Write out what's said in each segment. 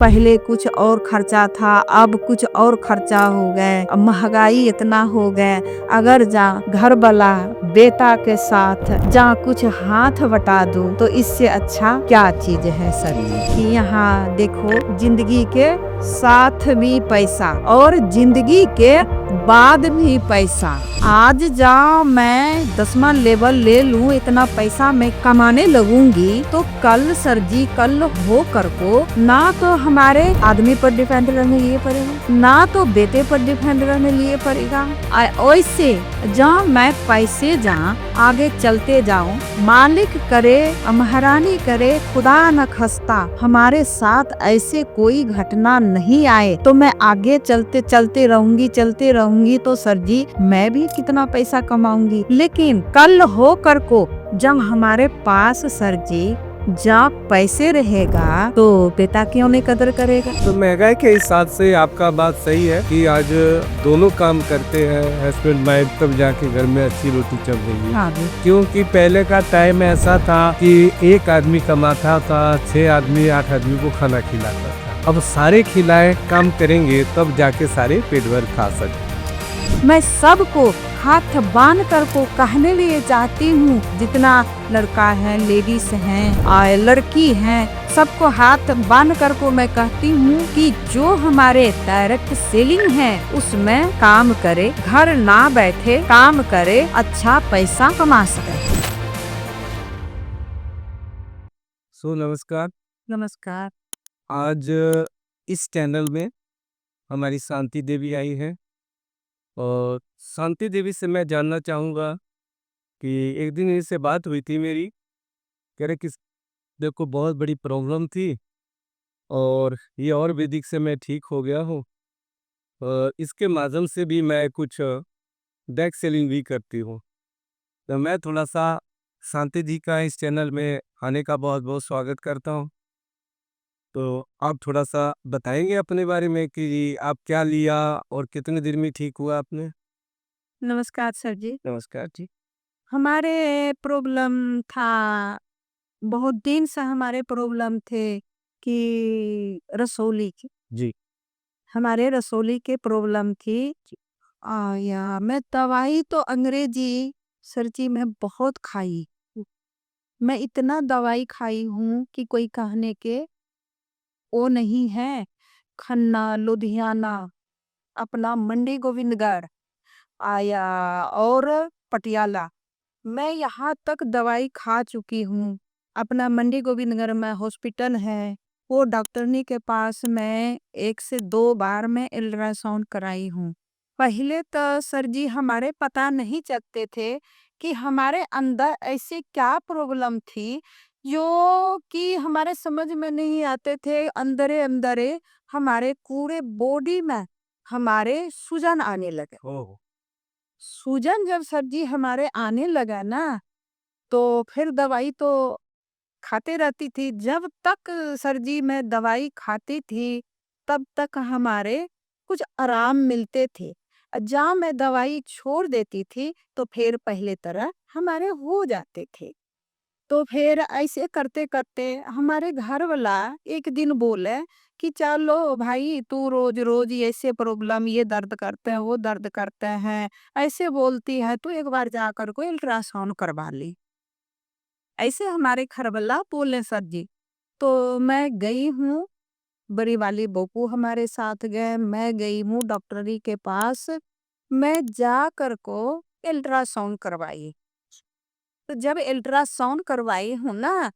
पहले कुछ और खर्चा था, अब कुछ और खर्चा हो गए। अब महंगाई इतना हो गए, अगर जा घर वाला बेटा के साथ जा कुछ हाथ बटा दूं तो इससे अच्छा क्या चीज है सर कि यहाँ देखो जिंदगी के साथ भी पैसा और जिंदगी के बाद भी पैसा। आज जा मैं 10वां लेवल ले लूं, इतना पैसा मैं कमाने लगूंगी तो कल सर जी कल हो कर को ना तो हमारे आदमी पर डिपेंड रहने लिए पड़ेगा, ना तो बेटे पर डिपेंड रहने लिए पड़ेगा। वैसे जहाँ मैं पैसे जहाँ आगे चलते जाऊं, मालिक करे महारानी करे खुदा न खस्ता हमारे साथ ऐसे कोई घटना नहीं आए तो मैं आगे चलते रहूंगी तो सर जी मैं भी कितना पैसा कमाऊंगी। लेकिन कल हो कर को जब हमारे पास सर जी जब पैसे रहेगा तो बेटा क्यों नहीं कदर करेगा। तो महंगाई के हिसाब से आपका बात सही है कि आज दोनों काम करते हैं हस्बैंड वाइफ, तब जाके घर में अच्छी रोटी चल रही है। हाँ क्योंकि पहले का टाइम ऐसा था कि एक आदमी कमाता था, 6 आदमी 8 आदमी को खाना खिलाता था। अब सारे खिलाए काम करेंगे तब जाके सारे पेट भर खा सकते। मैं सबको हाथ बांध कर को कहने लिए चाहती हूँ, जितना लड़का है लेडीज हैं लड़की हैं सबको हाथ बांध कर को मैं कहती हूँ कि जो हमारे डायरेक्ट सेलिंग है उसमें काम करे, घर ना बैठे काम करे, अच्छा पैसा कमा सके। नमस्कार। नमस्कार। आज इस चैनल में हमारी शांति देवी आई है और शांति देवी से मैं जानना चाहूँगा कि एक दिन इनसे बात हुई थी मेरी, कह रहे कि देखो बहुत बड़ी प्रॉब्लम थी और ये और वैदिक से मैं ठीक हो गया हूँ और इसके माध्यम से भी मैं कुछ बैक सेलिंग भी करती हूँ। तो मैं थोड़ा सा शांति जी का इस चैनल में आने का बहुत बहुत स्वागत करता हूँ। तो आप थोड़ा सा बताएंगे अपने बारे में कि आप क्या लिया और कितने दिन में ठीक हुआ आपने। नमस्कार सर जी। नमस्कार जी। हमारे प्रॉब्लम था, बहुत दिन से हमारे प्रॉब्लम थे कि रसोली की, जी। हमारे रसोली के प्रॉब्लम थी। या मैं दवाई तो अंग्रेजी सर जी मैं बहुत खाई, मैं इतना दवाई खाई हूँ कि कोई कहने के वो नहीं है। खन्ना लुधियाना अपना मंडी गोविंदगढ़ आया और पटियाला, मैं यहाँ तक दवाई खा चुकी हूँ। अपना मंडी गोविंदगढ़ में हॉस्पिटल है, वो डॉक्टरनी के पास मैं 1 से 2 बार मैं अल्ट्रासाउंड कराई हूँ। पहले तो सर जी हमारे पता नहीं चलते थे कि हमारे अंदर ऐसे क्या प्रॉब्लम थी जो कि हमारे समझ में नहीं आते थे। अंदरे अंदरे हमारे पूरे बॉडी में हमारे सूजन आने लगे। ओह। सूजन जब सर जी हमारे आने लगा ना तो फिर दवाई तो खाते रहती थी। जब तक सर जी मैं दवाई खाती थी तब तक हमारे कुछ आराम मिलते थे। जहाँ मैं दवाई छोड़ देती थी तो फिर पहले तरह हमारे हो जाते थे। तो फिर ऐसे करते करते हमारे घर वाला एक दिन बोले कि चलो भाई तू रोज रोज ऐसे प्रॉब्लम, ये दर्द करते हैं वो दर्द करते हैं ऐसे बोलती है, तू एक बार जाकर को अल्ट्रासाउंड करवा ली। ऐसे हमारे घर वाला बोले सर जी। तो मैं गई हूँ, बड़ी वाली बहू हमारे साथ गए, मैं गई हूँ डॉक्टरी के पास, मैं जा कर को अल्ट्रासाउंड करवाई। तो जब अल्ट्रासाउंड करवाई हूँ ना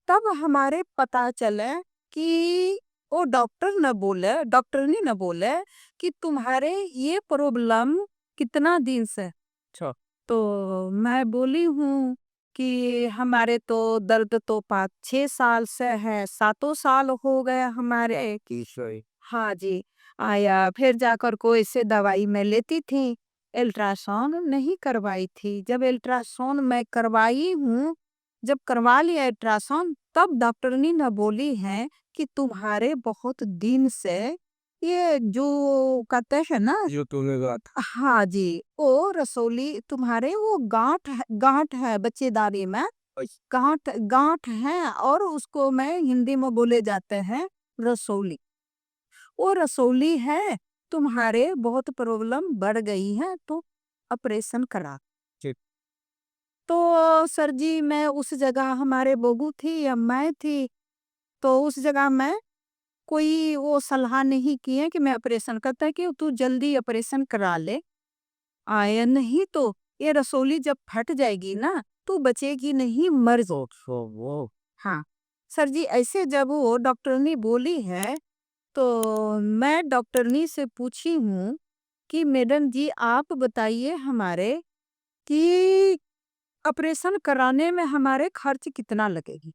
तब हमारे पता चले कि वो डॉक्टरनी ने बोले कि तुम्हारे ये प्रॉब्लम कितना दिन से। अच्छा। तो मैं बोली हूँ कि हमारे तो दर्द तो 5-6 साल से है, 7 साल हो गए हमारे। सही। हाँ जी। आया फिर जाकर को इससे दवाई मैं लेती थी, अल्ट्रासाउंड नहीं करवाई थी। जब अल्ट्रासाउंड मैं करवाई हूँ, जब करवा लिया अल्ट्रासाउंड तब डॉक्टरनी ने बोली है कि तुम्हारे बहुत दिन से ये जो कहते हैं ना, जो तूने बात। हाँ जी, वो रसोली तुम्हारे वो गांठ है बच्चेदानी में, गांठ गांठ है और उसको मैं हिंदी में बोले जाते हैं रसोली। वो रसौली है, तुम्हारे बहुत प्रॉब्लम बढ़ गई है, तो ऑपरेशन करा। ठीक। तो सर जी मैं उस जगह हमारे बहू थी या मैं थी, तो उस जगह मैं कोई वो सलाह नहीं किए कि मैं ऑपरेशन करता है कि तू जल्दी ऑपरेशन करा ले। आया नहीं तो ये रसौली जब फट जाएगी ना, तू बचेगी नहीं, मर जाओ। वो हाँ, सर जी ऐसे जब वो डॉक्टरनी बोली है, तो मैं डॉक्टरनी से पूछी हूँ कि मैडम जी आप बताइए हमारे कि ऑपरेशन कराने में हमारे खर्च कितना लगेगी?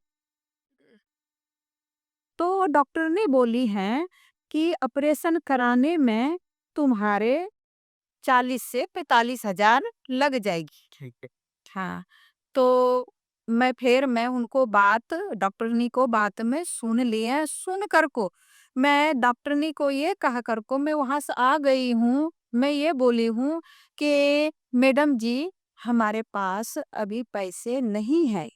तो डॉक्टर ने बोली है कि ऑपरेशन कराने में तुम्हारे 40 से 45,000 लग जाएगी। ठीक है। हाँ, तो मैं उनको बात डॉक्टरनी को बात में सुन लिए, सुन कर को मैं डॉक्टरनी को ये कहा कर को मैं वहाँ से आ गई हूँ। मैं ये बोली हूँ कि मैडम जी हमारे पास अभी पैसे नहीं है।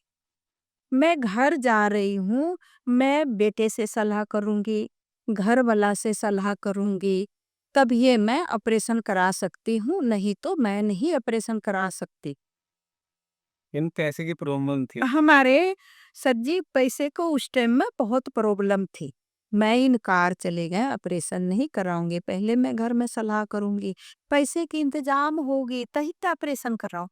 मैं घर जा रही हूँ, मैं बेटे से सलाह करूँगी, घर वाला से सलाह करूँगी, तब ये मैं ऑपरेशन करा सकती हूँ, नहीं तो मैं नहीं ऑपरेशन करा सकती। इन पैसे की प्रॉब्लम थी। हमारे सर जी पैसे को उस टाइम में बहुत प्रॉब्लम थी। मैं इनकार चले गए, ऑपरेशन नहीं कराऊंगी, पहले मैं घर में सलाह करूंगी, पैसे की इंतजाम होगी तही तो ऑपरेशन कराऊं।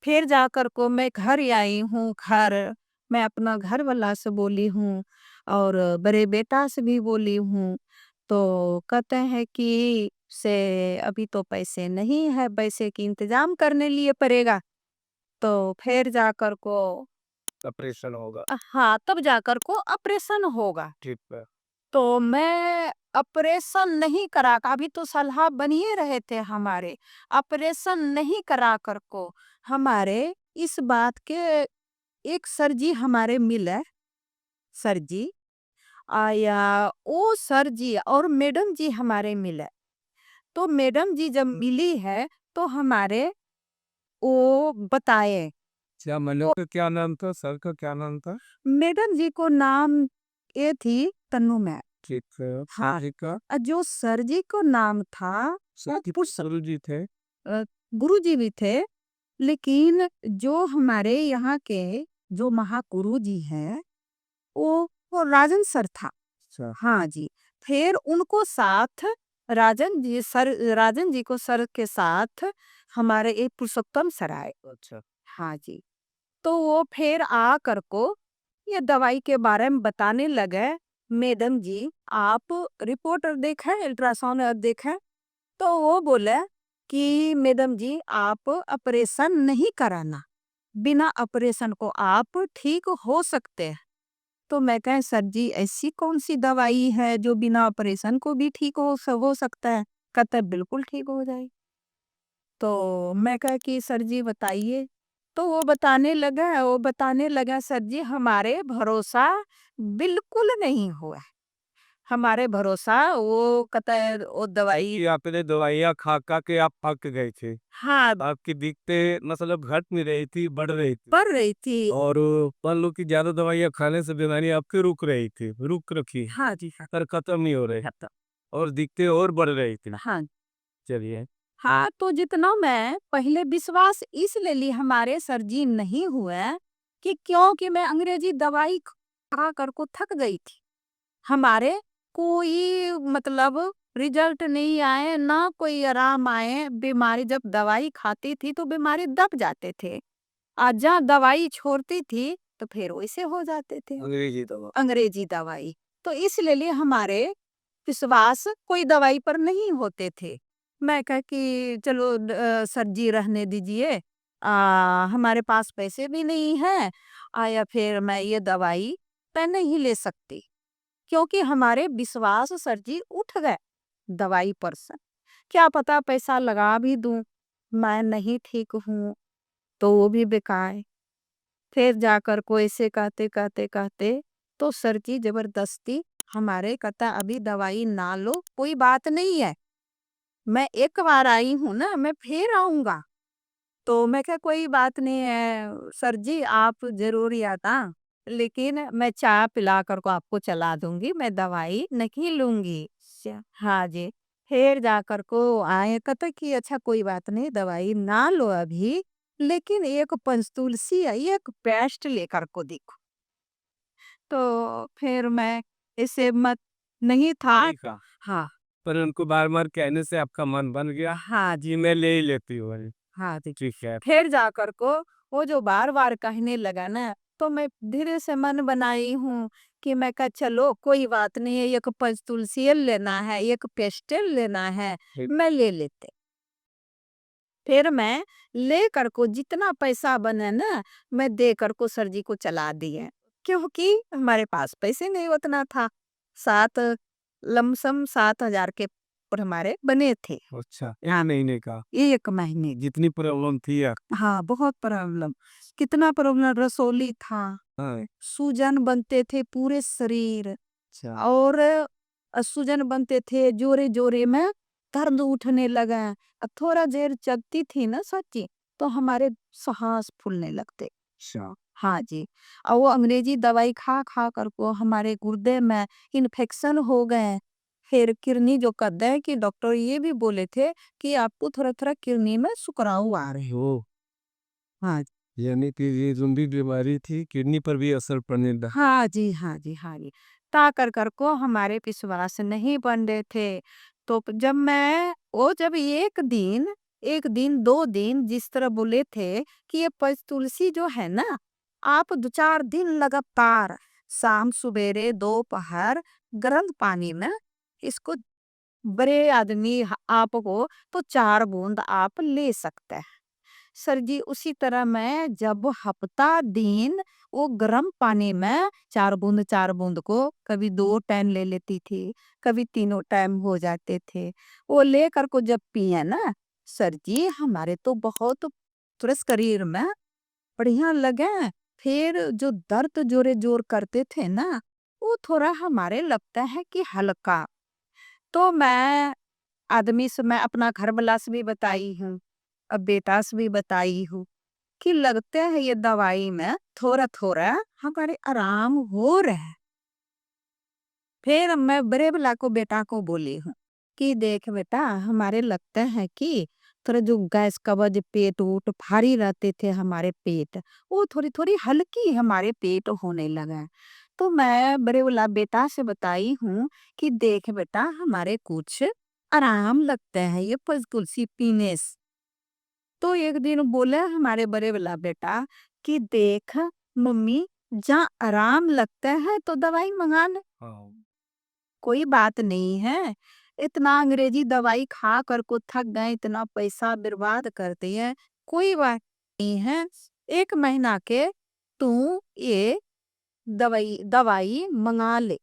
फिर जाकर को मैं घर आई हूँ, घर मैं अपना घर वाला से बोली हूँ और बड़े बेटा से भी बोली हूँ, तो कहते हैं कि से अभी तो पैसे नहीं है, पैसे की इंतजाम करने लिए पड़ेगा। तो फिर जाकर को ऑपरेशन होगा। हाँ, तब जाकर को ऑपरेशन होगा। ठीक है। तो मैं ऑपरेशन नहीं करा अभी तो सलाह बनिए रहे थे हमारे, ऑपरेशन नहीं करा कर को हमारे इस बात के एक सर जी हमारे मिले, सर जी आया ओ सर जी और मैडम जी हमारे मिले। तो मैडम जी जब मिली है तो हमारे वो बताए। क्या मैडम का क्या नाम था, सर का क्या नाम था? मैडम जी को नाम ये थी तन्नू मैम। ठीक है। हाँ, ठीक है। जो सर जी को नाम था वो गुरु जी थे। गुरु जी भी थे, लेकिन जो हमारे यहाँ के जो महागुरु जी हैं वो राजन सर था। अच्छा। हाँ जी, फिर उनको साथ राजन जी को सर के साथ हमारे एक पुरुषोत्तम सर आए। अच्छा। हाँ जी, तो वो फिर आ कर को ये दवाई के बारे में बताने लगे। मैडम जी आप रिपोर्ट देखें, अल्ट्रासाउंड देखें, तो वो बोले कि मैडम जी आप ऑपरेशन नहीं कराना, बिना ऑपरेशन को आप ठीक हो सकते हैं। तो मैं कहे सर जी ऐसी कौन सी दवाई है जो बिना ऑपरेशन को भी ठीक हो सकता है? कहते बिल्कुल ठीक हो जाए। तो मैं कहा कि सर जी बताइए। तो वो बताने लगा सर जी हमारे भरोसा बिल्कुल नहीं हुआ। हमारे भरोसा वो कहता है वो दवाई। कि आपने दवाइयाँ खा के आप थक गए थे। हाँ, आपकी दिक्कतें मतलब घट नहीं रही थी, बढ़ रही थी। पड़ रही थी। और मान लो कि ज्यादा दवाइयाँ खाने से बीमारी आपकी रुक रही थी, रुक रखी, हाँ जी, हाँ। पर खत्म नहीं हो रही हाँ, तो और दिक्कतें और बढ़ रही थी। हाँ। चलिए। हाँ, तो जितना मैं पहले विश्वास इसलिए ली हमारे सर जी नहीं हुए कि क्योंकि मैं अंग्रेजी दवाई खा कर को थक गई थी। हमारे कोई मतलब रिजल्ट नहीं आए, ना कोई आराम आए। बीमारी जब दवाई खाती थी तो बीमारी दब जाते थे। आज जहाँ दवाई छोड़ती थी तो फिर वैसे हो जाते थे। अंग्रेजी दवा। अंग्रेजी दवाई तो इसलिए लिए हमारे विश्वास कोई दवाई पर नहीं होते थे। मैं कह कि चलो सर जी रहने दीजिए, हमारे पास पैसे भी नहीं है, या फिर मैं ये दवाई मैं नहीं ले सकती, क्योंकि हमारे विश्वास सर जी उठ गए दवाई पर से। क्या पता पैसा लगा भी दूं, मैं नहीं ठीक हूँ तो वो भी बेकार। फिर जाकर को ऐसे कहते कहते कहते तो सर जी जबरदस्ती हमारे कहता अभी दवाई ना लो, कोई बात नहीं है, मैं एक बार आई हूँ ना, मैं फिर आऊंगा। तो मैं क्या कोई बात नहीं है सर जी, आप जरूर याद लेकिन मैं चाय पिला कर को आपको चला दूंगी, मैं दवाई नहीं लूंगी। अच्छा, हाँ जी। फिर जाकर को आए, कहता कि अच्छा कोई बात नहीं, दवाई ना लो अभी, लेकिन एक पंचतुलसी या एक पेस्ट लेकर को देखो। तो फिर मैं इसे मत नहीं था। ठीक है। हाँ, पर उनको बार-बार कहने से आपका मन बन गया हाँ कि जी, मैं ले ही लेती हूँ भाई। हाँ जी। ठीक है। फिर जाकर को वो जो बार-बार कहने लगा ना, तो मैं धीरे से मन बनाई हूँ कि मैं कहा चलो कोई बात नहीं है, एक पंचतुलसी लेना है, एक पेस्टल लेना है, फिर मैं ले लेते। फिर मैं लेकर को जितना पैसा बने ना, मैं देकर को सर जी को चला दिए, क्योंकि हमारे पास पैसे नहीं उतना था। 7 लमसम 7,000 के ऊपर हमारे बने थे अच्छा, 1 महीने का एक महीने। जितनी प्रॉब्लम थी हाँ, बहुत प्रॉब्लम, कितना प्रॉब्लम, रसोली था, हाँ, सूजन बनते थे पूरे शरीर, अच्छा। और सूजन बनते थे जोरे-जोरे में, दर्द उठने लगा। थोड़ा देर चलती थी ना सच्ची, तो हमारे साँस फूलने लगते। अच्छा। हाँ जी। और वो अंग्रेजी दवाई खा-खा कर को हमारे गुर्दे में इन्फेक्शन हो गए। फिर किडनी जो कहते हैं कि डॉक्टर ये भी बोले थे कि आपको थोड़ा-थोड़ा किडनी में सुकराव आ रहे हो। ओह! हाँ। यानी कि ये लंबी बीमारी थी, किडनी पर भी असर पड़ने लगा। हाँ जी, हाँ जी, हाँ जी। कर को हमारे विश्वास नहीं बन रहे थे। तो जब मैं वो जब 1 दिन 2 दिन जिस तरह बोले थे कि ये तुलसी जो है ना, आप 2-4 दिन लगातार शाम सवेरे दोपहर गर्म पानी में इसको, बड़े आदमी आप हो तो 4 बूंद आप ले सकते हैं। सर जी उसी तरह मैं जब हफ्ता दिन वो गर्म पानी में 4 बूंद को कभी 2 टाइम ले लेती थी, कभी तीनों टाइम हो जाते थे। वो लेकर को जब पिए ना, सर जी हमारे तो बहुत तुरंत शरीर में बढ़िया लगे। फिर जो दर्द जोरे जोर करते थे ना, वो थोड़ा हमारे लगता है कि हल्का। तो मैं आदमी से, मैं अपना घर वाला से भी बताई हूँ, अब बेटा से भी बताई हूँ कि लगता है ये दवाई में थोड़ा-थोड़ा हमारे आराम हो रहा है। फिर मैं बड़े वाला को बेटा को बोली हूँ कि देख बेटा, हमारे लगता है कि थोड़ा जो गैस कब्ज पेट उट भारी रहते थे हमारे पेट, वो थोड़ी-थोड़ी हल्की हमारे पेट होने लगा है। तो मैं बड़े वाला बेटा से बताई हूँ कि देख बेटा, हमारे कुछ आराम लगता है ये तुलसी पीने से। तो एक दिन बोले हमारे बड़े वाला बेटा कि देख मम्मी, जहाँ आराम लगता है तो दवाई मंगा ले, हाँ। कोई बात नहीं है। इतना अंग्रेजी दवाई खा कर को थक गए, इतना पैसा बर्बाद कर दिए, कोई बात नहीं है। 1 महीना के तू ये दवाई दवाई मंगा ले,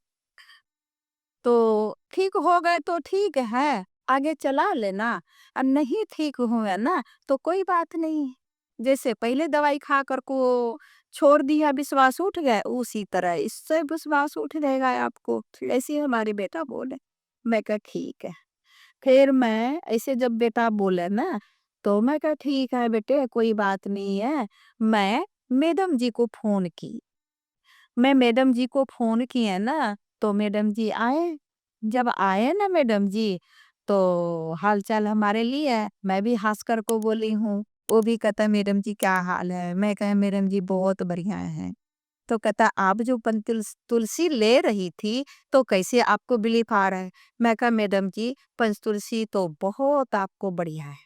तो ठीक हो गए तो ठीक है, आगे चला लेना, और नहीं ठीक हुए ना तो कोई बात नहीं। जैसे पहले दवाई खा कर को छोड़ दिया, विश्वास उठ गया, उसी तरह इससे विश्वास उठ जाएगा आपको। ऐसे ही हमारे बेटा बोले। मैं कहा ठीक है। फिर मैं ऐसे जब बेटा बोले ना, तो मैं कहा ठीक है बेटे, कोई बात नहीं है। मैं मैडम जी को फोन की, मैं मैडम जी को फ़ोन किए ना, तो मैडम जी आए। जब आए ना मैडम जी, तो हाल-चाल हमारे लिए, मैं भी हँस कर को बोली हूँ। वो भी कहता मैडम जी क्या हाल है? मैं कहा मैडम जी बहुत बढ़िया है। तो कहता आप जो तुलसी ले रही थी, तो कैसे आपको बिलीफ आ रहा है? मैं कहा मैडम जी, पंचतुलसी तो बहुत आपको बढ़िया है।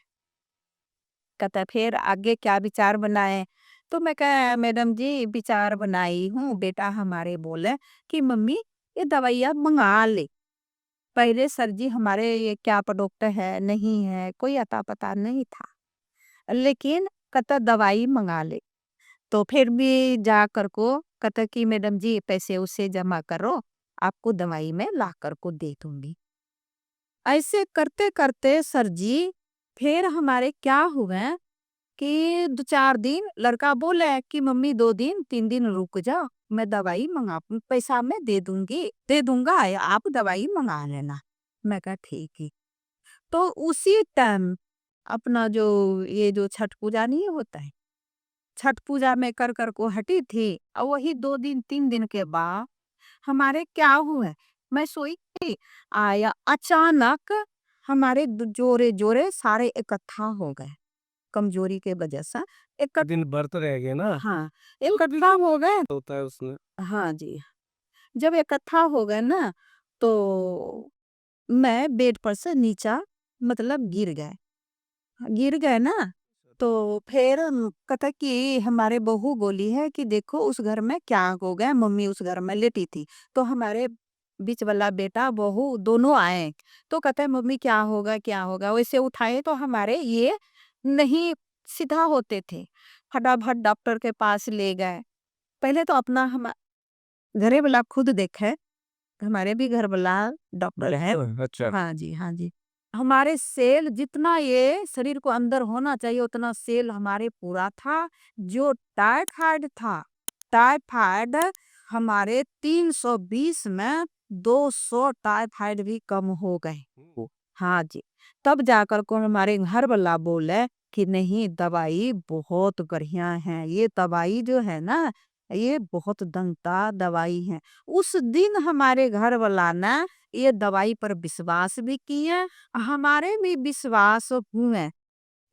कहता फिर आगे क्या विचार बनाए? तो मैं कहा मैडम जी विचार बनाई हूँ, बेटा हमारे बोले कि मम्मी ये दवाई आप मंगा ले। पहले सर जी हमारे ये क्या प्रोडक्ट है नहीं है, कोई अता पता नहीं था, लेकिन कहता दवाई मंगा ले। तो फिर भी जा कर को कहता कि मैडम जी पैसे उसे जमा करो, आपको दवाई मैं ला कर को दे दूंगी। ऐसे करते करते सर जी फिर हमारे क्या हुए कि 2-4 दिन लड़का बोले कि मम्मी 2 दिन 3 दिन रुक जाओ, मैं दवाई मंगा पैसा मैं दे दूंगा, आप दवाई मंगा लेना। मैं कहा ठीक है। तो उसी टाइम अपना जो ये जो छठ पूजा नहीं होता है, छठ पूजा में कर कर को हटी थी और वही 2 दिन 3 दिन के बाद हमारे क्या हुआ, मैं सोई थी, आया अचानक हमारे जोरे जोरे सारे इकट्ठा हो गए कमजोरी के वजह से। इकट्ठा, दिन व्रत रह गए ना, हाँ, इकट्ठा हो गए। होता है उसमें। हाँ जी, जब इकट्ठा हो गए ना, तो मैं बेड पर से नीचा मतलब गिर गए ना। तो फिर कहता कि हमारे बहू बोली है कि देखो उस घर में क्या हो गया, मम्मी उस घर में लेटी थी। तो हमारे बीच वाला बेटा बहू दोनों आए, तो कहता है मम्मी क्या होगा क्या होगा, वैसे उठाए तो हमारे ये नहीं सीधा होते थे। फटाफट डॉक्टर के पास ले गए। पहले तो अपना हम घरे वाला खुद देखे, हमारे भी घर वाला डॉक्टर है। अच्छा। हाँ जी, हाँ जी। हमारे सेल जितना ये शरीर को अंदर होना चाहिए उतना सेल हमारे पूरा था। जो टाइफाइड था, टाइफाइड हमारे 320 में 200 टाइफाइड भी कम हो गए। हाँ जी, तब जाकर को हमारे घर वाला बोले कि नहीं दवाई बहुत बढ़िया है, ये दवाई जो है ना ये बहुत दंता दवाई है। उस दिन हमारे घर वाला ना ये दवाई पर विश्वास भी किए, हमारे भी विश्वास हुए।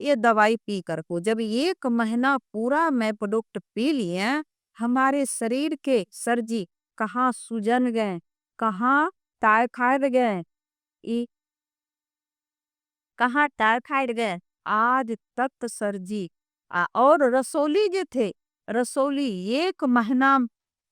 ये दवाई पी कर को जब 1 महीना पूरा मैं प्रोडक्ट पी लिए, हमारे शरीर के सर्जी कहाँ सूजन गए, कहाँ टाइफाइड गए, ई कहाँ टाइफाइड गए, आज तक सर्जी और रसोली जो थे, रसोली 1 महीना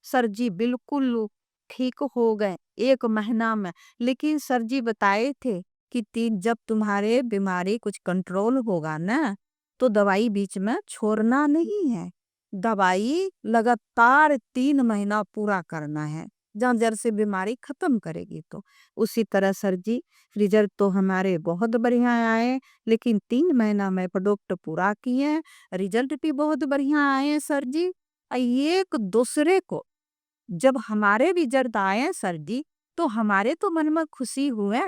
सर्जी बिल्कुल ठीक हो गए 1 महीना में। लेकिन सर्जी बताए थे कि जब तुम्हारे बीमारी कुछ कंट्रोल होगा ना, तो दवाई बीच में छोड़ना नहीं है, दवाई लगातार 3 महीना पूरा करना है, जहाँ जड़ से बीमारी खत्म करेगी। तो उसी तरह सर्जी रिजल्ट तो हमारे बहुत बढ़िया आए। लेकिन 3 महीना में प्रोडक्ट पूरा किए, रिजल्ट भी बहुत बढ़िया आए सर जी। एक दूसरे को जब हमारे रिजल्ट आए सर जी, तो हमारे तो मन में खुशी हुए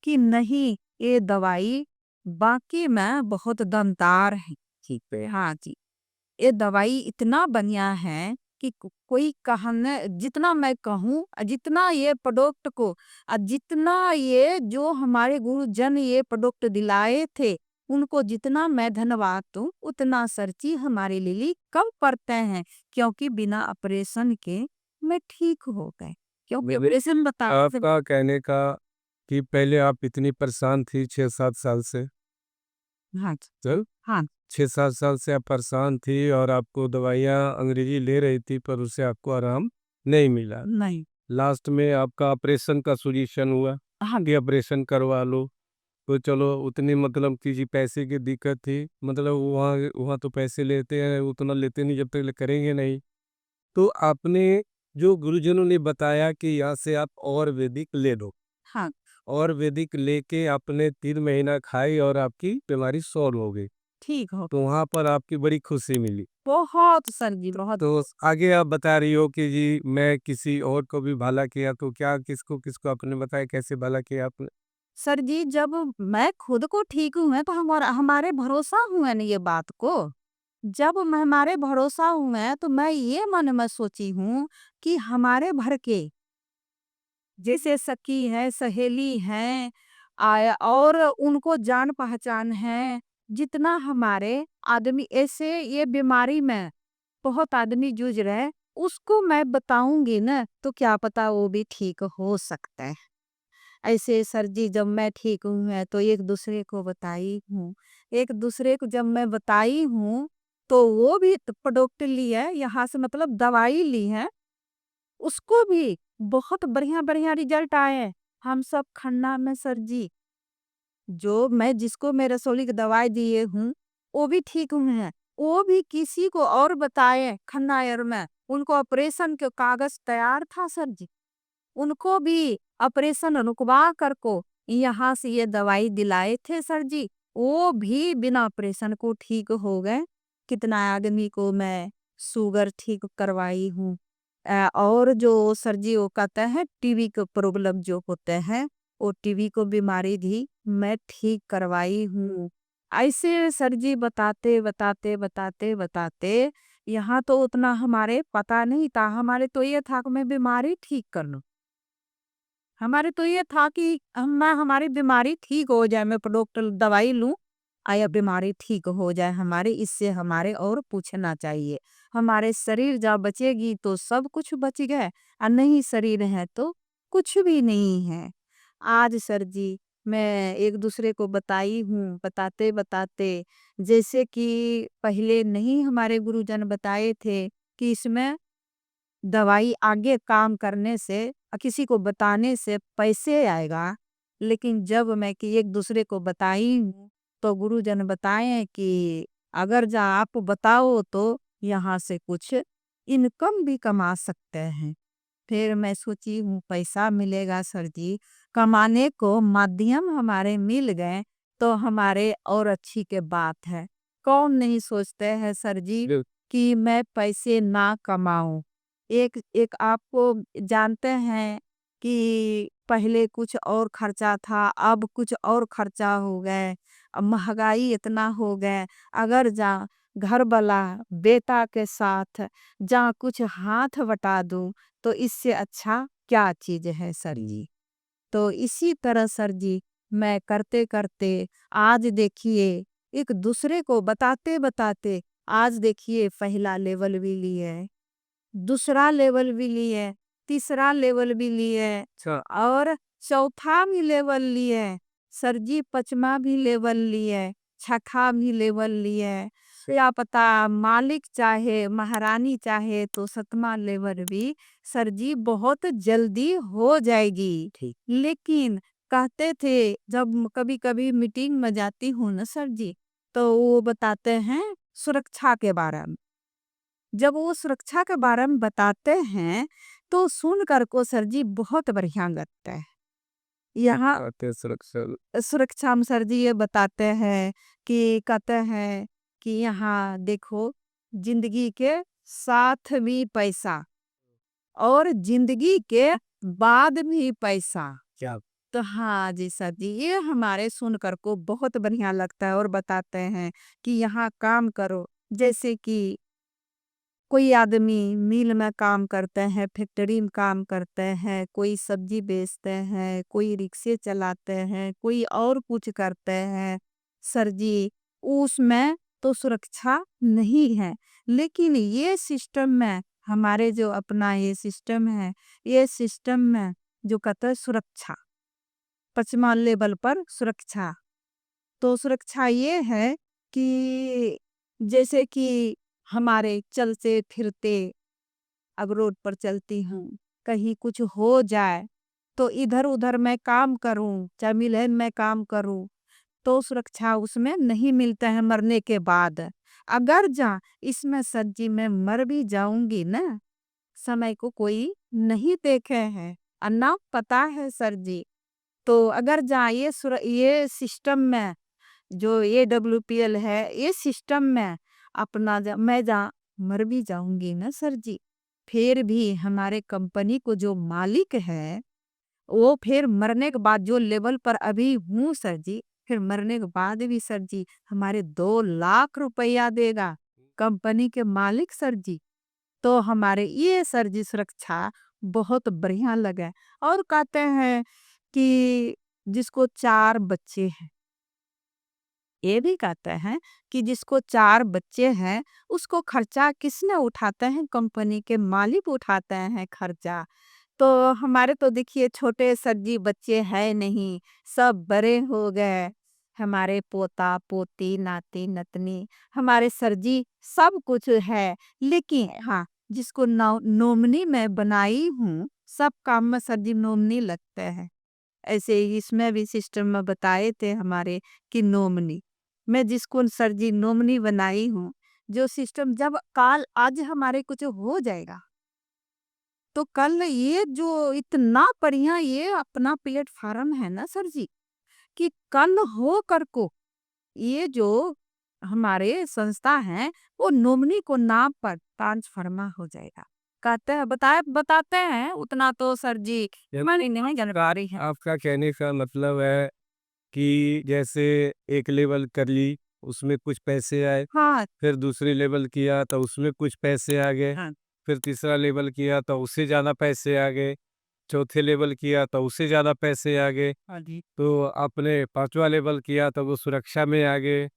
कि नहीं ये दवाई बाकी में बहुत दमदार है। ठीक है, हाँ जी, ये दवाई इतना बढ़िया है कि कोई कहने जितना मैं कहूँ, जितना ये प्रोडक्ट को जितना ये जो हमारे गुरुजन ये प्रोडक्ट दिलाए थे, उनको जितना मैं धन्यवाद दूं उतना सर्ची हमारे लिए कम पड़ते हैं। क्योंकि बिना ऑपरेशन के मैं ठीक हो गए, क्योंकि ऑपरेशन बता आपका कहने का कि पहले आप इतनी परेशान थी 6-7 साल से, हाँ चल हाँ 6-7 साल से आप परेशान थी और आपको दवाइयाँ अंग्रेजी ले रही थी पर उससे आपको आराम नहीं मिला। नहीं लास्ट में आपका ऑपरेशन का सॉल्यूशन हुआ हाँ कि ऑपरेशन करवा लो। तो चलो उतनी मतलब कि जी पैसे की दिक्कत थी, मतलब वहाँ वहाँ तो पैसे लेते हैं, उतना लेते नहीं जब तक करेंगे नहीं। तो आपने जो गुरुजनों ने बताया कि यहाँ से आप और वैदिक ले लो, हाँ और वैदिक लेके आपने 3 महीना खाई और आपकी बीमारी सॉल्व हो गई। ठीक हो, तो वहाँ पर आपकी बड़ी खुशी मिली। बहुत सर जी बहुत। तो आगे आप बता रही हो कि जी मैं किसी और को भी भला किया, तो क्या किसको किसको आपने बताया, कैसे भला किया आपने? सर जी जब मैं खुद को ठीक हुए तो हमारा हमारे भरोसा हुए न ये बात को। जब हमारे भरोसा हुए तो मैं ये मन में सोची हूँ कि हमारे भर के जैसे सखी है सहेली हैं आया और उनको जान पहचान है, जितना हमारे आदमी ऐसे ये बीमारी में बहुत आदमी जूझ रहे, उसको मैं बताऊंगी ना तो क्या पता वो भी ठीक हो सकता है। ऐसे सर जी जब मैं ठीक हूँ मैं तो एक दूसरे को बताई हूँ, एक दूसरे को जब मैं बताई हूँ तो वो भी प्रोडक्ट ली है यहाँ से, मतलब दवाई ली है, उसको भी बहुत बढ़िया बढ़िया रिजल्ट आए हैं। हम सब खन्ना में सर जी जो मैं जिसको मैं रसोली की दवाई दिए हूँ वो भी ठीक हुए हैं, वो भी किसी को और बताए खन्ना एयर में, उनको ऑपरेशन के कागज तैयार था सर जी, उनको भी ऑपरेशन रुकवा कर को यहाँ से ये दवाई दिलाए थे सर जी, वो भी बिना ऑपरेशन को ठीक हो गए। कितना आदमी को मैं शुगर ठीक करवाई हूँ। और जो सर जी वो कहते हैं टीबी के प्रॉब्लम जो होते हैं, वो टीबी को बीमारी भी मैं ठीक करवाई हूँ। ऐसे सर जी बताते बताते बताते बताते यहाँ तो उतना हमारे पता नहीं था। हमारे तो ये था कि मैं बीमारी ठीक कर लूं। हमारे तो ये था कि मैं हमारी बीमारी ठीक हो जाए, मैं डॉक्टर दवाई लूं आया बीमारी ठीक हो जाए हमारे, इससे हमारे और पूछना चाहिए। हमारे शरीर जब बचेगी तो सब कुछ बच गए, और नहीं शरीर है तो कुछ भी नहीं है। आज सर जी मैं एक दूसरे को बताई हूँ, बताते बताते, जैसे कि पहले नहीं हमारे गुरुजन बताए थे कि इसमें दवाई आगे काम करने से किसी को बताने से पैसे आएगा। लेकिन जब मैं कि एक दूसरे को बताई हूँ, तो गुरुजन बताए कि अगर जा आप बताओ तो यहाँ से कुछ इनकम भी कमा सकते हैं। फिर मैं सोची हूँ पैसा मिलेगा सर जी, कमाने को माध्यम हमारे मिल गए तो हमारे और अच्छी के बात है। कौन नहीं सोचते हैं सर जी बिल कि मैं पैसे ना कमाऊं। एक एक आपको जानते हैं कि पहले कुछ और खर्चा था, अब कुछ और खर्चा हो गए, अब महंगाई इतना हो गए। अगर जा घर वाला बेटा के साथ जा कुछ हाथ बटा दूं तो इससे अच्छा क्या चीज है सर जी। तो इसी तरह सर जी मैं करते करते आज देखिए एक दूसरे को बताते बताते आज देखिए पहला लेवल भी लिए, दूसरा लेवल भी लिए, तीसरा लेवल भी लिए, अच्छा, और चौथा भी लेवल लिए, सर जी पचमा भी लेवल लिए, छठा भी लेवल लिए। या पता मालिक चाहे महारानी चाहे तो सतमा लेवल भी सर जी बहुत जल्दी हो जाएगी। ठीक। लेकिन कहते थे जब कभी कभी मीटिंग में जाती हूँ ना सर जी, तो वो बताते हैं सुरक्षा के बारे में। जब वो सुरक्षा के बारे में बताते हैं तो सुन कर को सर जी बहुत बढ़िया लगता है। यहाँ खाते सुरक्षा सुरक्षा में सर जी ये बताते हैं कि कहते हैं कि यहाँ देखो जिंदगी के साथ भी पैसा और जिंदगी के बाद भी पैसा। क्या तो हाँ जी सर जी ये हमारे सुनकर को बहुत बढ़िया लगता है, और बताते हैं कि यहाँ काम करो, जैसे कि कोई आदमी मिल में काम करते हैं, फैक्ट्री में काम करते हैं, कोई सब्जी बेचते हैं, कोई रिक्शे चलाते हैं, कोई और कुछ करते हैं सर जी, उसमें तो सुरक्षा नहीं है। लेकिन ये सिस्टम में हमारे जो अपना ये सिस्टम है, ये सिस्टम में जो कहते हैं सुरक्षा, पचमा लेवल पर सुरक्षा, तो सुरक्षा ये है कि जैसे कि हमारे चलते फिरते अब रोड पर चलती हूँ, कहीं कुछ हो जाए तो इधर उधर मैं काम करूं, चाहे मिलन में काम करूं, तो सुरक्षा उसमें नहीं मिलता है मरने के बाद। अगर जा इसमें सज्जी में मर भी जाऊंगी ना, समय को कोई नहीं देखे हैं और ना पता है सर जी, तो अगर जा ये सिस्टम में जो ये डब्ल्यूपीएल है ये सिस्टम में अपना मैं जा मर भी जाऊंगी ना सर जी, फिर भी हमारे कंपनी को जो मालिक है वो फिर मरने के बाद जो लेवल पर अभी हूँ सर जी, फिर मरने के बाद भी सर जी हमारे 2 लाख रुपया देगा कंपनी के मालिक सर जी। तो हमारे ये सर जी सुरक्षा बहुत बढ़िया लगा। और कहते हैं कि जिसको 4 बच्चे हैं, ये भी कहते हैं कि जिसको 4 बच्चे हैं उसको खर्चा किसने उठाते हैं, कंपनी के मालिक उठाते हैं खर्चा। तो हमारे तो देखिए छोटे सज्जी बच्चे हैं नहीं, सब बड़े हो गए, हमारे पोता पोती नाती नतनी हमारे सरजी सब कुछ है। लेकिन हाँ जिसको नोमनी में बनाई हूँ सब काम में सरजी नोमनी लगते हैं। ऐसे ही इसमें भी सिस्टम में बताए थे हमारे कि नोमनी, मैं जिसको सरजी नोमनी बनाई हूँ, जो सिस्टम जब काल आज हमारे कुछ हो जाएगा तो कल ये जो इतना बढ़िया ये अपना प्लेटफार्म है ना सर जी, कि कल हो कर को ये जो हमारे संस्था है वो नोमनी को नाम पर ट्रांसफरमा हो जाएगा। कहते हैं बताते हैं उतना तो सर जी ये मैंने नहीं जानकारी है। आपका कहने का मतलब है कि जैसे एक लेवल कर ली, उसमें कुछ पैसे आए, हाँ, फिर दूसरी लेवल किया तो उसमें कुछ पैसे आ गए, हाँ, फिर तीसरा लेवल किया तो उससे ज़्यादा पैसे आ गए, चौथे लेवल किया तो उससे ज़्यादा पैसे आ गए, हाँ जी। तो आपने 5वां लेवल किया तो वो सुरक्षा में आ गए,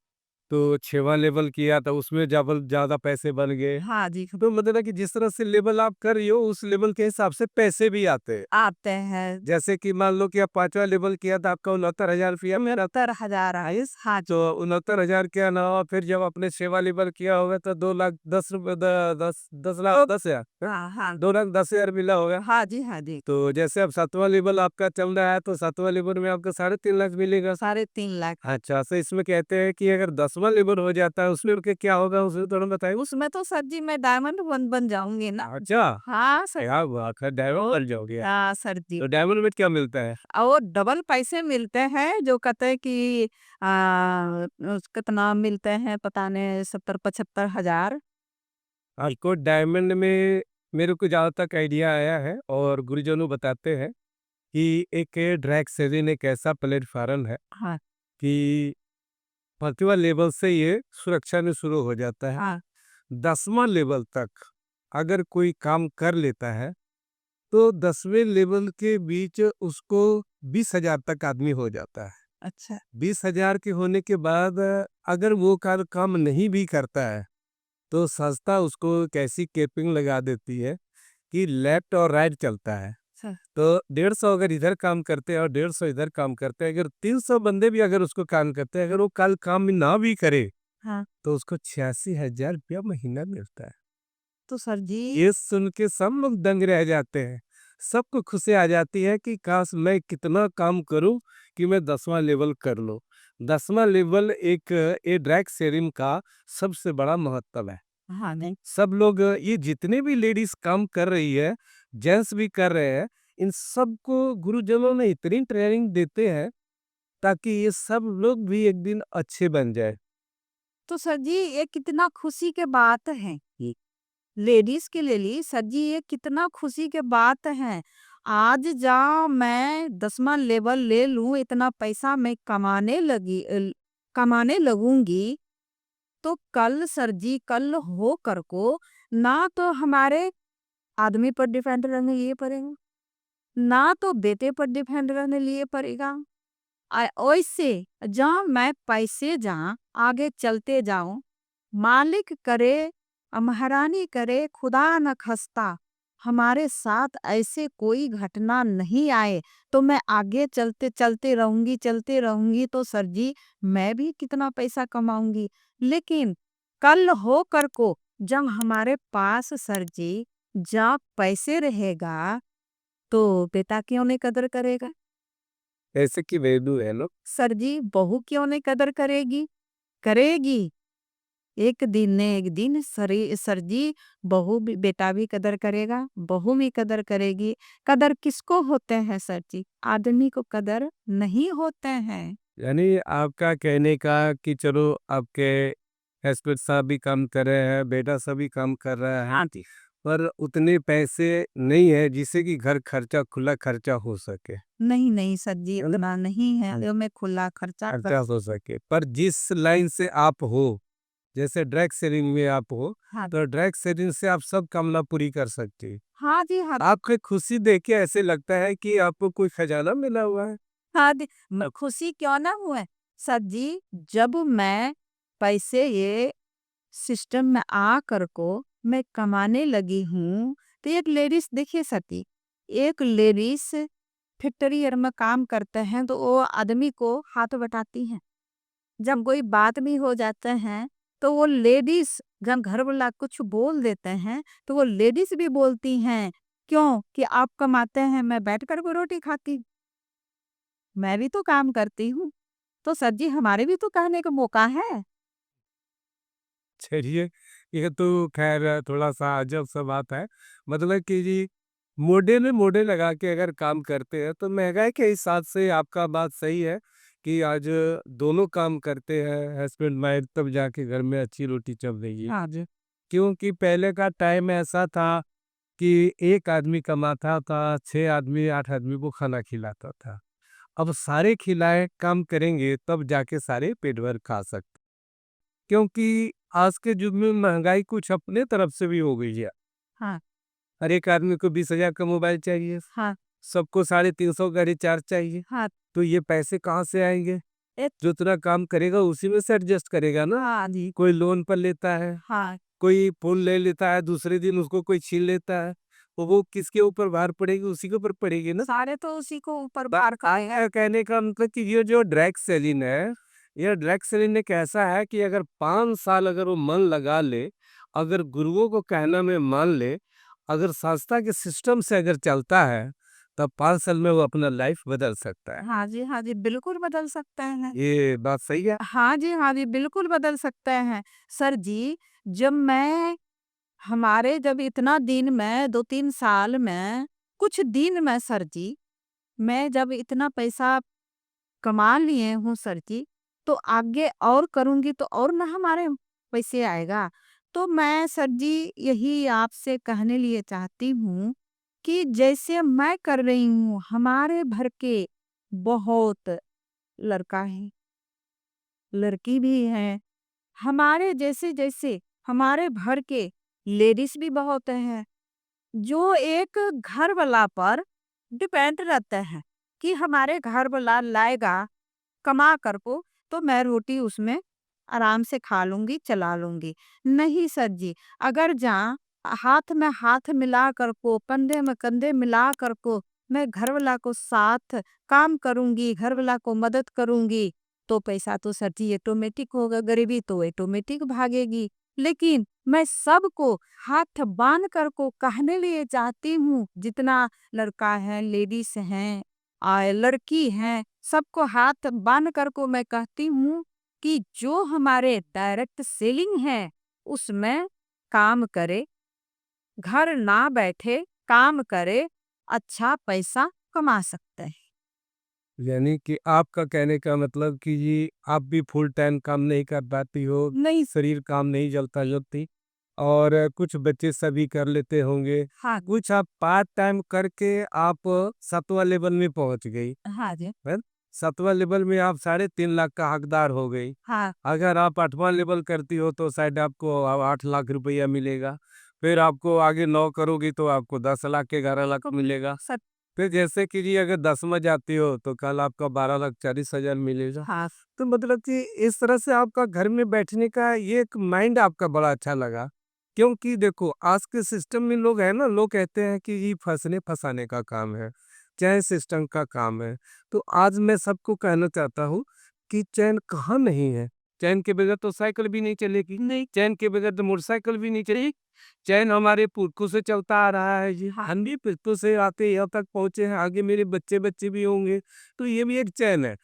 तो 6वां लेवल किया तो उसमें ज़्यादा पैसे बन गए। हाँ जी, तो मतलब है कि जिस तरह से लेवल आप कर रही हो, उस लेवल के हिसाब से पैसे भी आते हैं। आते हैं। जैसे कि मान लो कि आप 5वां लेवल किया तो आपका 69,000 रुपया मेरा, 70,000 आइस, हाँ जी। तो 69,000 के अलावा फिर जब आपने 6वां लेवल किया होगा तो 2,10,000 रुपए 10,10,00,000 हाँ, हाँ। 2,10,000 मिला होगा। हाँ जी, हाँ जी। तो जैसे अब 7वां लेवल आपका चल रहा है तो 7वां लेवल में आपको 3.5 लाख मिलेगा। 3.5 लाख। अच्छा, तो इसमें कहते हैं कि अगर 10वां लेवल हो जाता है उसमें के क्या होगा उसमें थोड़ा बताइए? उसमें तो सर जी मैं डायमंड बन जाऊँगी ना। अच्छा, हाँ, सर। क्या बात है! डायमंड बन जाओगे आप। हाँ, सर जी। तो डायमंड में क्या मिलता है? और डबल पैसे मिलते हैं जो कहते हैं कि कितना मिलते हैं पता नहीं 70-75 हज़ार। आपको डायमंड में मेरे को जहाँ तक आइडिया आया है और गुरुजनों बताते हैं कि एक ड्रैग सेवन एक ऐसा प्लेटफॉर्म है हाँ, कि 5वां लेवल से ये सुरक्षा में शुरू हो जाता है। हाँ। 10वां लेवल तक अगर कोई काम कर लेता है तो 10वें लेवल के बीच उसको 20,000 तक आदमी हो जाता है। अच्छा। 20,000 के होने के बाद अगर वो काम नहीं भी करता है तो संस्था उसको एक ऐसी कैपिंग लगा देती है कि लेफ्ट और राइट चलता है। स तो 150 अगर इधर काम करते हैं और 150 इधर काम करते हैं, अगर 300 बंदे भी अगर उसको काम करते हैं, अगर वो कल काम ना भी करे हाँ, तो उसको 86,000 रुपया महीना मिलता है। तो सर जी ये सुन के सब लोग दंग रह जाते हैं। सबको खुशी आ जाती है कि काश मैं कितना काम करूं कि मैं 10वां लेवल कर लूं। 10वां लेवल एक ए ड्रैग शेयरिंग का सबसे बड़ा महत्व है। हाँ, नहीं। सब लोग ये जितने भी लेडीज काम कर रही है, जेंट्स भी कर रहे हैं, इन सबको गुरुजनों ने इतनी ट्रेनिंग देते हैं ताकि ये सब लोग भी एक दिन अच्छे बन जाए। तो सर जी ये कितना खुशी के बात है। ये लेडीज़ के लिए सर जी ये कितना खुशी के बात है। आज मैं 10वां लेवल ले लूँ, इतना पैसा मैं कमाने लगूँगी, तो कल सर जी कल हो कर को ना तो हमारे आदमी पर डिपेंड रहने लिए पड़ेगा, ना तो बेटे पर डिपेंड रहने लिए पड़ेगा। वैसे जहाँ मैं पैसे जहाँ आगे चलते जाऊँ, मालिक करे महारानी करे खुदा न खस्ता हमारे साथ ऐसे कोई घटना नहीं आए, तो मैं आगे चलते चलते रहूंगी तो सर जी मैं भी कितना पैसा कमाऊंगी। लेकिन कल हो कर को जब हमारे पास सर जी जब पैसे रहेगा तो बेटा क्यों नहीं कदर करेगा। ऐसे की वैल्यू है ना। सर जी बहू क्यों नहीं कदर करेगी, करेगी। एक दिन न एक दिन सर जी बहू भी बेटा भी कदर करेगा, बहू भी कदर करेगी। कदर किसको होते हैं सर जी? आदमी को कदर नहीं होते हैं। यानी आपका कहने का कि चलो आपके हस्बैंड साहब भी काम कर रहे हैं, बेटा सब भी काम कर रहा है, हाँ जी। पर उतने पैसे नहीं है जिससे कि घर खर्चा खुला खर्चा हो सके। नहीं, नहीं सर जी उतना नहीं है जो मैं खुला खर्चा कर। खर्चा हो सके पर जिस लाइन से आप हो, जैसे ड्रग सेलिंग में आप हो, हाँ, तो ड्रग सेलिंग से आप सब कामना पूरी कर सकते हैं। हाँ जी, हाँ। आपकी खुशी देख के ऐसे लगता है कि आपको कोई खजाना मिला हुआ है। हाँ जी, खुशी क्यों ना हुए सर जी जब मैं पैसे ये सिस्टम में आ कर को मैं कमाने लगी हूँ, तो एक लेडीज देखिए सती, एक लेडीज फैक्ट्री में काम करते हैं तो वो आदमी को हाथ बटाती हैं। जब कोई बात भी हो जाते हैं तो वो लेडीज जब घर वाला कुछ बोल देते हैं तो वो लेडीज भी बोलती हैं क्यों कि आप कमाते हैं मैं बैठ कर को रोटी खाती हूँ, मैं भी तो काम करती हूँ। तो सर जी हमारे भी तो कहने का मौका है। चलिए, ये तो खैर थोड़ा-सा अजब-सा बात है। मतलब कि जी, मोढ़े में मोढ़े लगा के अगर काम करते हैं, तो महँगाई के हिसाब से आपका बात सही है कि आज दोनों काम करते हैं हस्बैंड-वाइफ तब जाके घर में अच्छी रोटी चल रही है। हाँ जी। क्योंकि पहले का टाइम ऐसा था कि एक आदमी कमाता था, 6 आदमी, 8 आदमी को खाना खिलाता था। अब सारे खिलाए काम करेंगे तब जाके सारे पेट भर खा सकते, क्योंकि आज के युग में महंगाई कुछ अपने तरफ से भी हो गई है। हाँ, हर एक आदमी को 20,000 का मोबाइल चाहिए, हाँ, सबको 350 का रिचार्ज चाहिए। हाँ, तो ये पैसे कहाँ से आएंगे? ए जो इतना काम करेगा उसी में से एडजस्ट करेगा ना। हाँ जी, कोई लोन पर लेता है, हाँ, कोई फोन ले लेता है, दूसरे दिन उसको कोई छीन लेता है, तो वो किसके ऊपर भार पड़ेगी? उसी के ऊपर पड़ेगी ना। सारे तो उसी को ऊपर बा- भार खाए हैं। कहने का मतलब कि ये जो ड्रैग सेलिन है, ये ड्रैग सेलिन एक ऐसा है कि अगर 5 साल अगर वो मन लगा ले, अगर गुरुओं को कहना में मान ले, अगर संस्था के सिस्टम से अगर चलता है, तब 5 साल में वो अपना लाइफ बदल सकता है। हाँ जी, बिल्कुल बदल सकते हैं। ये बात सही है। हाँ जी, बिल्कुल बदल सकते हैं। सर जी, जब मैं हमारे जब इतना दिन में 2-3 साल में, कुछ दिन में सर जी, मैं जब इतना पैसा कमा लिए हूँ सर जी, तो आगे और करूँगी तो और ना हमारे पैसे आएगा। तो मैं सर जी यही आपसे कहने लिए चाहती हूँ कि जैसे मैं कर रही हूँ, हमारे भर के बहुत लड़का है, लड़की भी है। हमारे जैसे-जैसे हमारे भर के लेडीज़ भी बहुत हैं, जो एक घर वाला पर डिपेंड रहते हैं कि हमारे घर वाला लाएगा कमा कर को, तो मैं रोटी उसमें आराम से खा लूँगी, चला लूँगी। नहीं सर जी, अगर जहाँ हाथ में हाथ मिला कर को, कंधे में कंधे मिला कर को, मैं घरवाला को साथ काम करूँगी, घरवाला को मदद करूँगी, तो पैसा तो सर जी ऑटोमेटिक होगा, गरीबी तो ऑटोमेटिक भागेगी। लेकिन मैं सबको हाथ बाँध कर को कहने लिए चाहती हूँ, जितना लड़का है, लेडीज़ हैं, लड़की हैं, सबको हाथ बांध कर को मैं कहती हूँ कि जो हमारे डायरेक्ट सेलिंग है उसमें काम करे, घर ना बैठे काम करे, अच्छा पैसा कमा सकते हैं। यानी कि आपका कहने का मतलब कि जी आप भी फुल टाइम काम नहीं कर पाती हो, नहीं। शरीर काम नहीं चलता जोती, और कुछ बच्चे सभी कर लेते होंगे, हाँ, कुछ आप पार्ट टाइम करके आप 7वां लेवल में पहुंच गई हाँ जी, है। 7वां लेवल में आप 3.5 लाख का हकदार हो गई। हाँ, अगर आप 8वां लेवल करती हो तो शायद आपको 8 लाख रुपया मिलेगा। फिर आपको आगे 9 करोगी तो आपको 10 लाख 11 लाख मिलेगा। सब फिर जैसे कि जी अगर 10वां जाती हो तो कल आपका 12,40,000 मिलेगा। हाँ, तो मतलब कि इस तरह से आपका घर में बैठने का ये एक माइंड आपका बड़ा अच्छा लगा। क्योंकि देखो आज के सिस्टम में लोग हैं ना, लोग कहते हैं कि ये फंसने फंसाने का काम है, चैन सिस्टम का काम है। तो आज मैं सबको कहना चाहता हूँ कि चैन कहाँ नहीं है। चैन के बगैर तो साइकिल भी नहीं चलेगी, नहीं, चैन के बगैर तो मोटरसाइकिल भी नहीं चलेगी। चैन हमारे पुरखों से चलता आ रहा है जी, हाँ, हम भी पुरखों से आते यहाँ तक पहुँचे हैं, आगे मेरे बच्चे बच्चे भी होंगे, तो ये भी एक चैन है।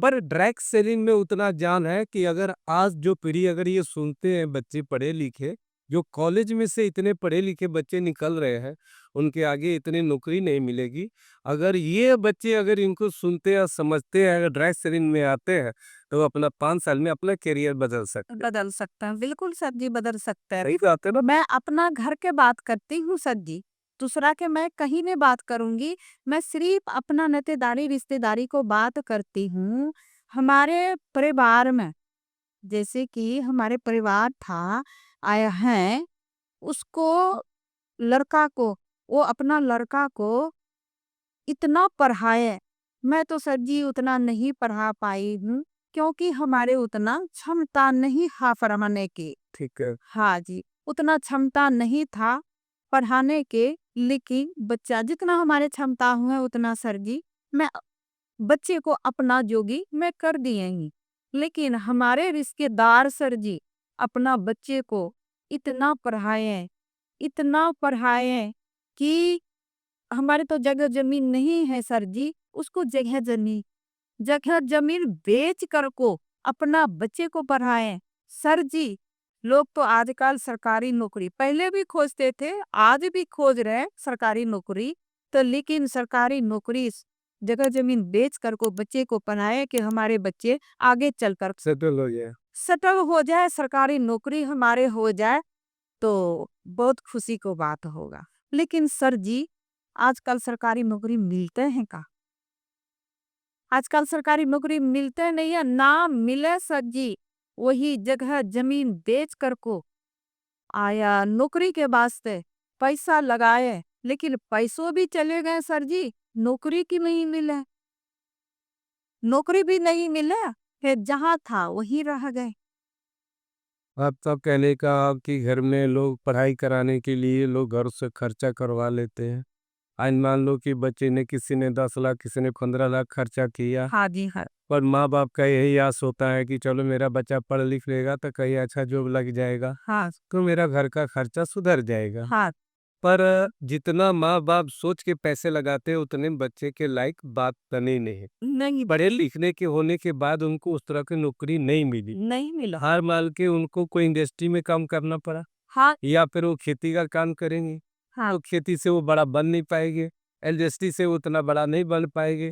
पर ड्रैग सेलिंग में उतना जान है कि अगर आज जो पीढ़ी अगर ये सुनते हैं, बच्चे पढ़े लिखे, जो कॉलेज में से इतने पढ़े लिखे बच्चे निकल रहे हैं, उनके आगे इतनी नौकरी नहीं मिलेगी। अगर ये बच्चे अगर इनको सुनते और समझते हैं, अगर ड्रैग सेलिंग में आते हैं, तो वो अपना 5 साल में अपना करियर बदल सकते हैं। बदल सकता है। बिल्कुल सर जी, बदल सकते हैं। सही बात है ना। मैं अपना घर के बात करती हूँ सर जी, दूसरा के मैं कहीं नहीं बात करूँगी। मैं सिर्फ़ अपना नातेदारी रिश्तेदारी को बात करती हूँ। हमारे परिवार में, जैसे कि हमारे परिवार था, आया है, उसको लड़का को, वो अपना लड़का को इतना पढ़ाए। मैं तो सर जी उतना नहीं पढ़ा पाई हूँ, क्योंकि हमारे उतना क्षमता नहीं हा पढ़ाने की। ठीक है। हाँ जी, उतना क्षमता नहीं था पढ़ाने के, लेकिन बच्चा जितना हमारे क्षमता हुआ उतना सर जी, मैं बच्चे को अपना जोगी मैं कर दिए ही। लेकिन हमारे रिश्तेदार सर जी अपना बच्चे को इतना पढ़ाए कि हमारे तो जगह जमीन नहीं है सर जी, उसको जगह जमीन बेच कर को अपना बच्चे को पढ़ाएं। सर जी, लोग तो आजकल सरकारी नौकरी पहले भी खोजते थे, आज भी खोज रहे हैं सरकारी नौकरी, तो लेकिन सरकारी नौकरी जगह जमीन बेच कर को बच्चे को पढ़ाए कि हमारे बच्चे आगे चलकर सेटल हो गया। सेटल हो जाए, सरकारी नौकरी हमारे हो जाए, तो बहुत खुशी को बात होगा। लेकिन सर जी, आजकल सरकारी नौकरी मिलते हैं का? आजकल सरकारी नौकरी मिलते नहीं है, ना मिले सर जी, वही जगह जमीन बेच कर को आया नौकरी के वास्ते, पैसा लगाए, लेकिन पैसों भी चले गए सर जी, नौकरी की नहीं मिले, नौकरी भी नहीं मिले, फिर जहाँ था वहीं रह गए। आपका कहने का कि घर में लोग पढ़ाई कराने के लिए लोग घर से खर्चा करवा लेते हैं। आज मान लो कि बच्चे ने किसी ने 10 लाख, किसी ने 15 लाख खर्चा किया, हाँ जी, हाँ। पर माँ-बाप का यही आस होता है कि चलो मेरा बच्चा पढ़ लिख लेगा तो कहीं अच्छा जॉब लग जाएगा, हाँ, तो मेरा घर का खर्चा सुधर जाएगा। हाँ, पर जितना माँ-बाप सोच के पैसे लगाते हैं उतने बच्चे के लायक बात बनी नहीं। नहीं, पढ़े लिखने के होने के बाद उनको उस तरह की नौकरी नहीं मिली। नहीं मिला। हार मान के उनको कोई इंडस्ट्री में काम करना पड़ा हाँ, या फिर वो खेती का काम करेंगे, हाँ, तो खेती से वो बड़ा बन नहीं पाएँगे, इंडस्ट्री से वो उतना बड़ा नहीं बन पाएँगे।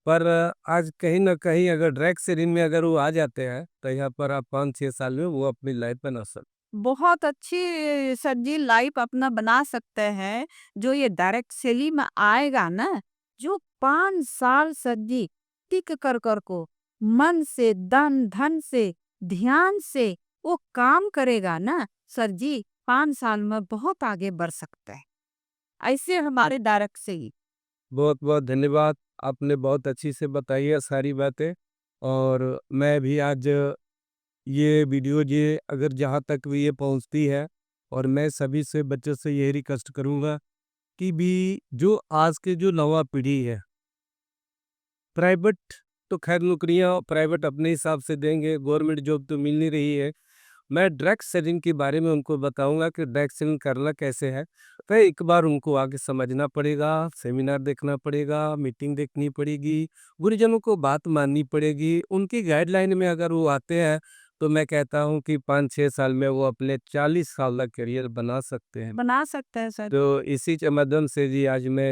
पर आज कहीं न कहीं अगर ड्रग सेलिंग में अगर वो आ जाते हैं, तो यहाँ पर आप 5-6 साल में वो अपनी लाइफ बना सकते। बहुत अच्छी सर जी लाइफ अपना बना सकते हैं, जो ये डायरेक्ट सेली में आएगा ना, जो 5 साल सर जी टिक कर को मन से, धन से, ध्यान से वो काम करेगा ना, सर जी 5 साल में बहुत आगे बढ़ सकते हैं। ऐसे हमारे डायरेक्ट से ही। बहुत-बहुत धन्यवाद। आपने बहुत अच्छी से बताई है सारी बातें और मैं भी आज ये वीडियो ये अगर जहाँ तक भी ये पहुँचती है और मैं सभी से बच्चों से यही रिक्वेस्ट करूँगा कि भी जो आज के जो नवा पीढ़ी है, प्राइवेट तो खैर नौकरियाँ प्राइवेट अपने हिसाब से देंगे, गवर्नमेंट जॉब तो मिल नहीं रही है। मैं ड्रग सेलिंग के बारे में उनको बताऊँगा कि ड्रग सेलिंग करना कैसे है। तो एक बार उनको आगे समझना पड़ेगा, सेमिनार देखना पड़ेगा, मीटिंग देखनी पड़ेगी, गुरुजनों को बात माननी पड़ेगी। उनकी गाइडलाइन में अगर वो आते हैं, तो मैं कहता हूँ कि 5-6 साल में वो अपने 40 साल का करियर बना सकते हैं। बना सकते हैं सर। तो इसी के माध्यम से जी आज मैं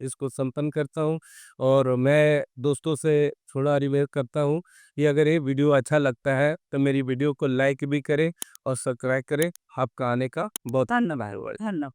इसको संपन्न करता हूँ और मैं दोस्तों से थोड़ा रिक्वेस्ट करता हूँ कि अगर ये वीडियो अच्छा लगता है तो मेरी वीडियो को लाइक भी करें और सब्सक्राइब करें। आपका आने का बहुत धन्यवाद, धन्यवाद। धन्यवाद।